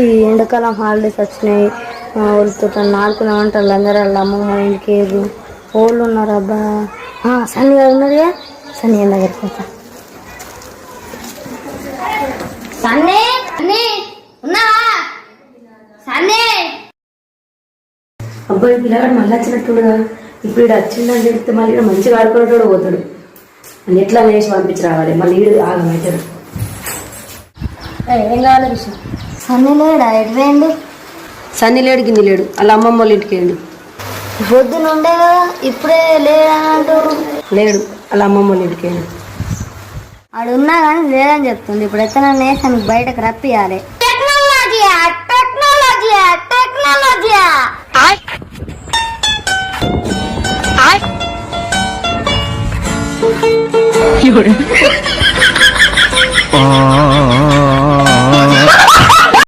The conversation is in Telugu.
ఎండాకాలం హాలిడేస్ వచ్చినాయి. వాళ్ళతో ఆడుకున్నామంటారు అందరూ. వాళ్ళ అమ్మమ్మ ఇంటికి ఏది వాళ్ళు ఉన్నారు. అబ్బా సన్నీ గారు ఉన్నారుగా, సన్నీ గారి దగ్గరికి పోతా. సన్నీ ఉన్నావా? సన్నీ అబ్బాయి పిల్లగాడు మళ్ళీ వచ్చినట్టుగా. ఇప్పుడు ఈడు వచ్చిందని చెప్తే మళ్ళీ ఇక్కడ మంచిగా ఆడుకునేటోడు పోతాడు. అని ఎట్లా వేసి పంపించి రావాలి, మళ్ళీ ఈడు ఆగమవుతాడు. ఏం కావాలి విషయం? సన్నీ లేడా? ఎటువేయండి? సన్ని లేడు, గిన్ని లేడు, వాళ్ళ అమ్మమ్మ వాళ్ళ ఇంటికి వెళ్ళి. పొద్దున ఉండే కదా, ఇప్పుడే లేదంటూ. లేడు, వాళ్ళ అమ్మమ్మ వాళ్ళ ఇంటికి వెళ్ళి. ఆడు ఉన్నా కానీ లేదని చెప్తుంది. ఇప్పుడు ఎత్తన నేసానికి బయటకు రప్పియాలి. టెక్నాలజీయా టెక్నాలజీయా టెక్నాలజీయా.有人。